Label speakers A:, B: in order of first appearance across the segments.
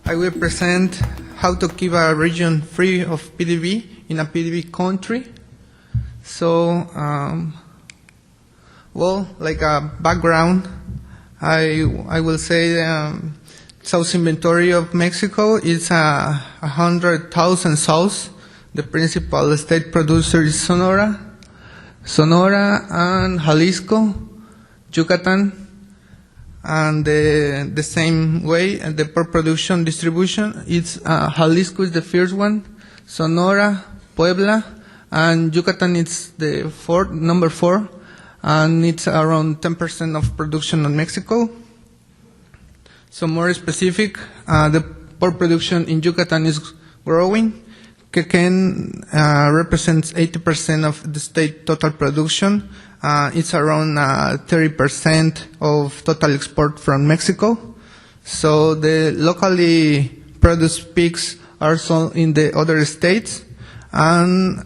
A: I will present how to keep a region free of PDV in a PDV country. So, well, like a background, I will say sows inventory of Mexico is 100,000 sows. The principal state producer is Sonora and Jalisco, Yucatan, and the same way, and the per production distribution, it's Jalisco is the first one, Sonora, Puebla, and Yucatan is the number 4, and it's around 10% of production in Mexico. So more specific, the pork production in Yucatan is growing. Quequén represents 80% of the state total production. It's around 30% of total export from Mexico. So the locally produced pigs are sold in the other states, and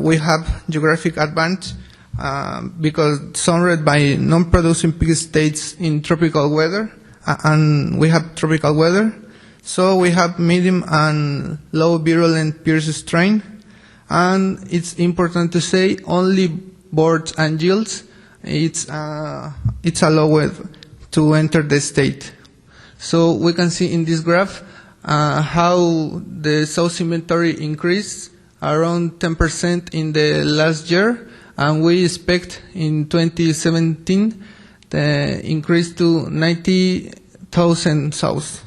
A: we have geographic advantage because surrounded by non-producing pig states in tropical weather, and we have tropical weather. So we have medium and low virulent Pierce strain, and it's important to say only boards and yields it's allowed to enter the state. So we can see in this graph how the sows inventory increased around 10% in the last year, and we expect in 2017 the increase to 90,000 sows.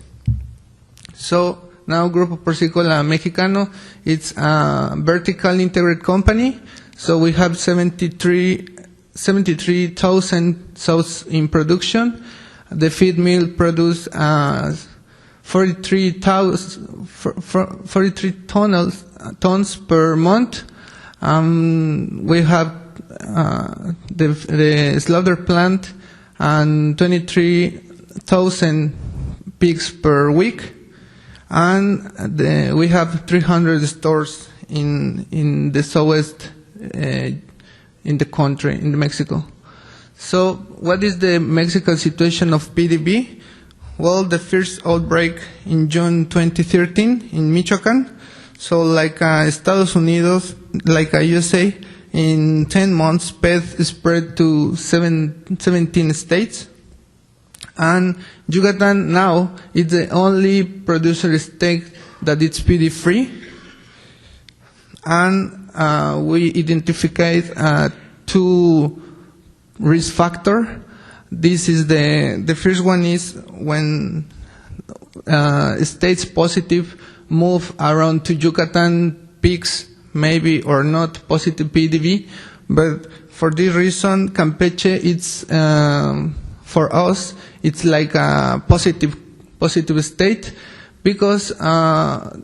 A: So now Grupo Porcícola Mexicano, it's a vertical integrated company. So we have 73,000 sows in production. The feed mill produce 43 tons per month. We have the slaughter plant and 23,000 pigs per week. And we have 300 stores in the southwest in the country, in Mexico. So what is the Mexican situation of PDV? Well, the first outbreak in June 2013 in Michoacan. So like Estados Unidos, like USA, in 10 months, Pedv spread to 17 states. And Yucatan now is the only producer state that it's PD free. And we identified 2 risk factors. This is the first one is when states positive move around to Yucatan, pigs maybe or not positive PDV. But for this reason, Campeche, it's for us, it's like a positive state because the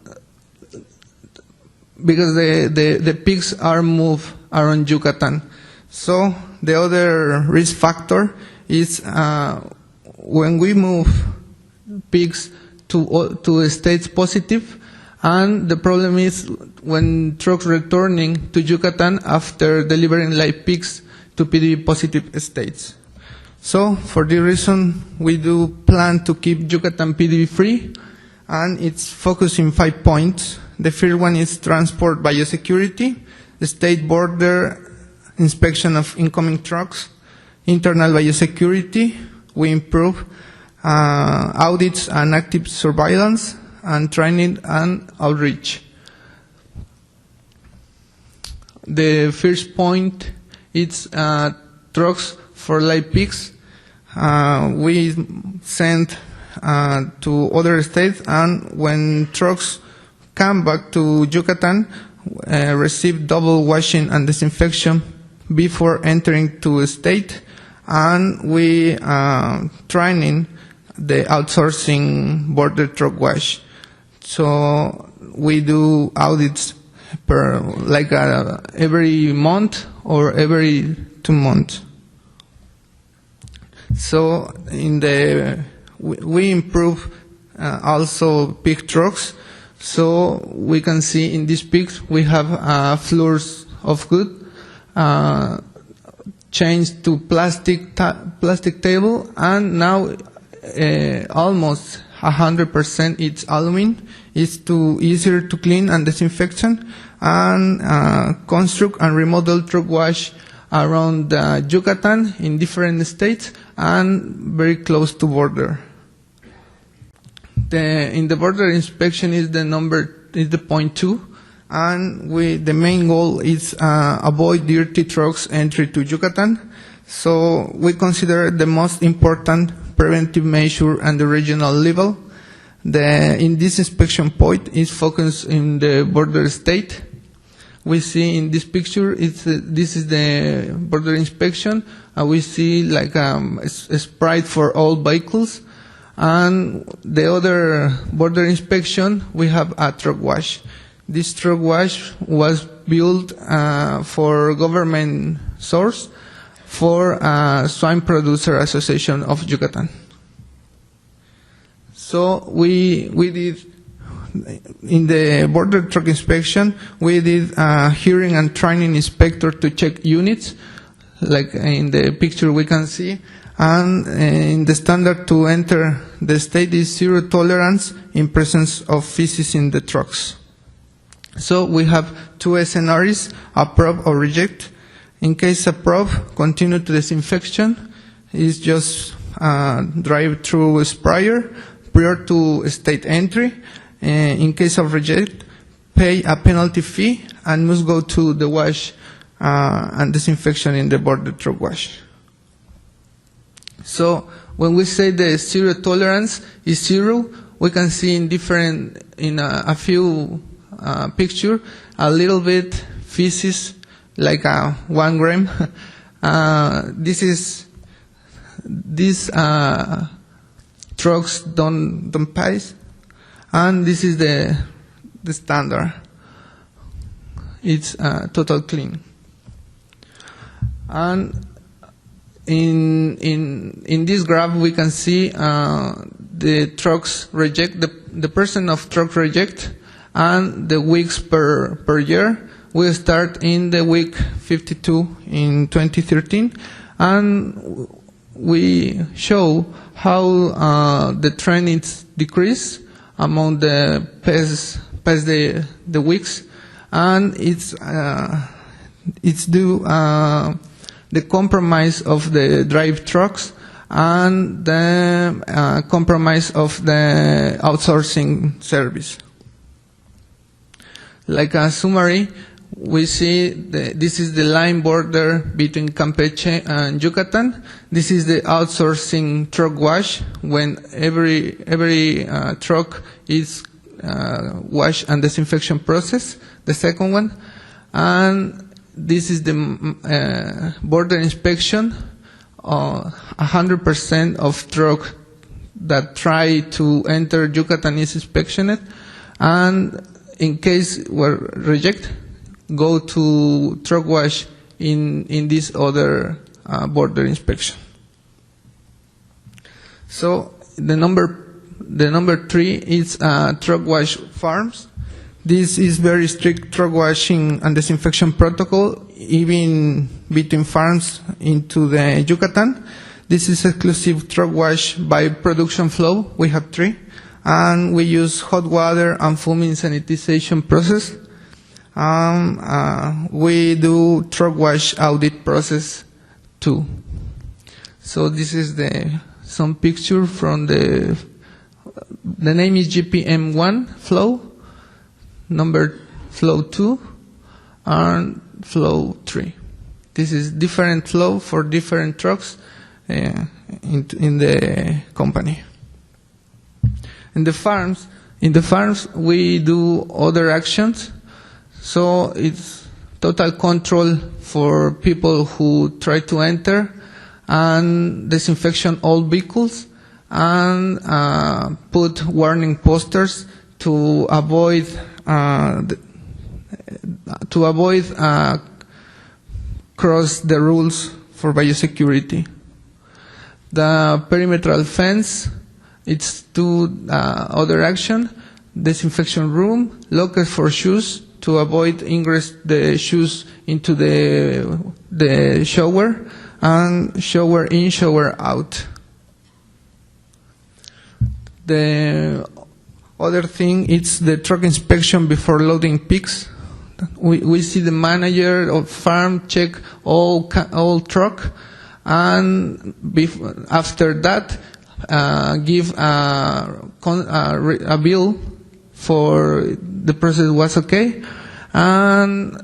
A: pigs are moved around Yucatan. So the other risk factor is when we move pigs to states positive, and the problem is when trucks returning to Yucatan after delivering live pigs to PDV positive states. So for this reason, we do plan to keep Yucatan PDV free, and it's focused in 5 points. The first one is transport biosecurity, the state border inspection of incoming trucks, internal biosecurity, we improve audits and active surveillance, and training and outreach. The first point is trucks for live pigs. We send to other states, and when trucks come back to Yucatan, receive double washing and disinfection before entering to a state, and we training the outsourcing border truck wash. So we do audits per every month or every 2 months. So we improve also pig trucks. So we can see in these pigs we have floors of good changed to plastic table, and now almost 100% it's aluminum. It's easier to clean and disinfection, and construct and remodel truck wash around Yucatan in different states and very close to border. In the border inspection is the point 2, and the main goal is avoid dirty trucks entry to Yucatan. So we consider the most important preventive measure at the regional level. In this inspection point is focused in the border state. We see in this picture, this is the border inspection. We see like a sprite for all vehicles. And the other border inspection, we have a truck wash. This truck wash was built for government source for Swine Producer Association of Yucatan. So we did, in the border truck inspection, we did a hearing and training inspector to check units, like in the picture we can see. And in the standard to enter the state is 0 tolerance in presence of feces in the trucks. So we have 2 scenarios, approve or reject. In case approve, continue to disinfection. It's just drive through sprayer prior to state entry. In case of reject, pay a penalty fee and must go to the wash and disinfection in the border truck wash. So when we say the 0 tolerance is 0, we can see in a few picture a little bit feces, like 1 gram. These trucks don't pass, and this is the standard. It's total clean. And in this graph we can see the trucks reject, the percent of truck reject, and the weeks per year. We start in the week 52 in 2013, and we show how the trend is decreased among the past the weeks, and it's due the compromise of the drive trucks and the compromise of the outsourcing service. Like a summary, we see this is the line border between Campeche and Yucatan. This is the outsourcing truck wash, when every truck is wash and disinfection process. The second one, and this is the border inspection. 100% of truck that try to enter Yucatan is inspected, and in case we're reject, go to truck wash in this other border inspection. So the number 3 is truck wash farms. This is very strict truck washing and disinfection protocol, even between farms into the Yucatan. This is exclusive truck wash by production flow. We have 3, and we use hot water and foaming sanitization process. We do truck wash audit process too. So this is some picture from the name is GPM1 flow, number flow 2, and flow 3. This is different flow for different trucks in the company. In the farms we do other actions. So it's total control for people who try to enter, and disinfection all vehicles, and put warning posters to avoid cross the rules for biosecurity. The perimeter fence, it's 2 other action: disinfection room, lockers for shoes to avoid ingress the shoes into the shower, and shower in, shower out. The other thing is the truck inspection before loading pigs. We see the manager of farm check all truck, and after that give a bill for the process was okay, and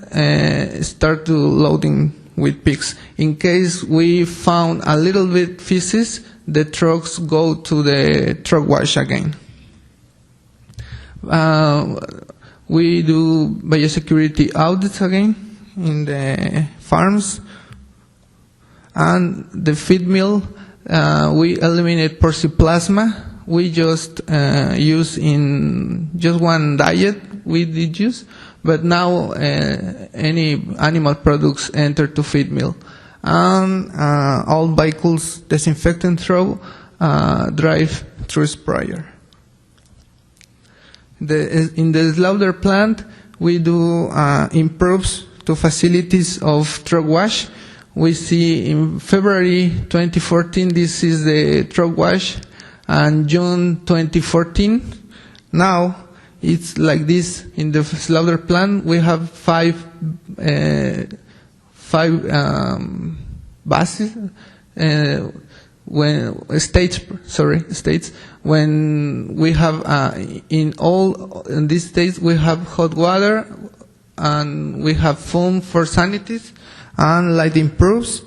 A: start to loading with pigs. In case we found a little bit feces, the trucks go to the truck wash again. We do biosecurity audits again in the farms, and the feed mill, we eliminate Persiplasma. We just use in just one diet we did use, but now any animal products enter to feed mill. And all vehicles disinfectant through drive through sprayer. In the slaughter plant, we do improves to facilities of truck wash. We see in February 2014, this is the truck wash, and June 2014. Now it's like this in the slaughter plant. We have five bases, states. When we have in these states we have hot water, and we have foam for sanities, and light improves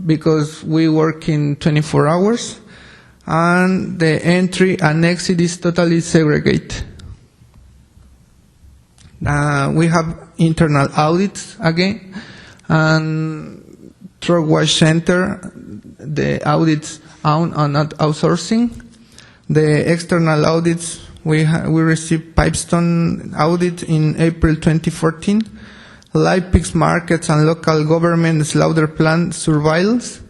A: because we work in 24 hours, and the entry and exit is totally segregated. We have internal audits again, and truck wash center, the audits on and not outsourcing. The external audits, we received Pipestone audit in April 2014. Live pigs markets and local government slaughter plant surveillance.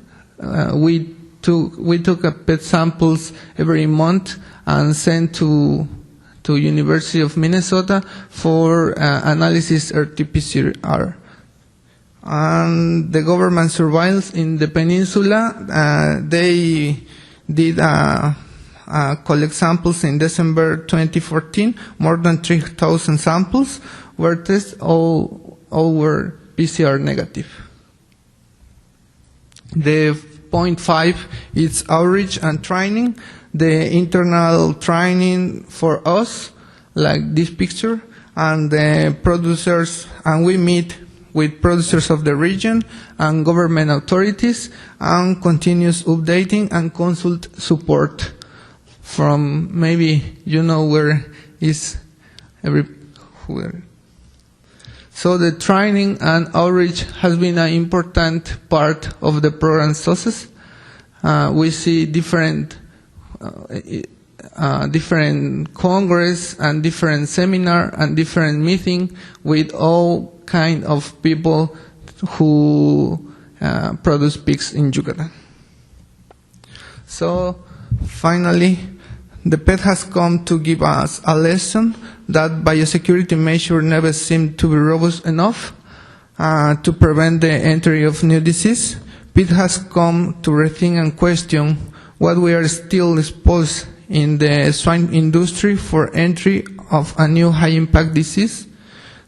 A: We took a pet samples every month and sent to University of Minnesota for analysis RT-PCR. And the government surveillance in the peninsula, they did collect samples in December 2014. More than 3,000 samples were tested. All were PCR negative. The point 5 is outreach and training. The internal training for us, like this picture, and the producers, and we meet with producers of the region and government authorities, and continuous updating and consult support from maybe where is everywhere. So the training and outreach has been an important part of the program success. We see different congress and different seminar and different meeting with all kind of people who produce pigs in Yucatan. So finally, the PET has come to give us a lesson that biosecurity measures never seem to be robust enough to prevent the entry of new disease. PET has come to rethink and question what we are still exposed in the swine industry for entry of a new high-impact disease.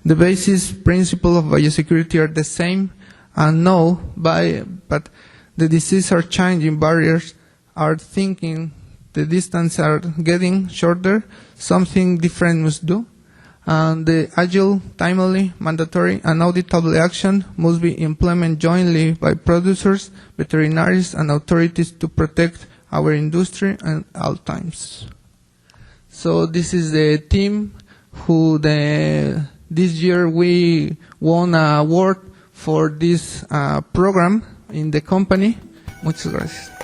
A: The basic principles of biosecurity are the same, and but the diseases are changing, barriers are thinking, the distance are getting shorter, something different must do, and the agile, timely, mandatory, and auditable action must be implemented jointly by producers, veterinarians, and authorities to protect our industry at all times. So this is the team who this year we won an award for this program in the company. Muchas gracias.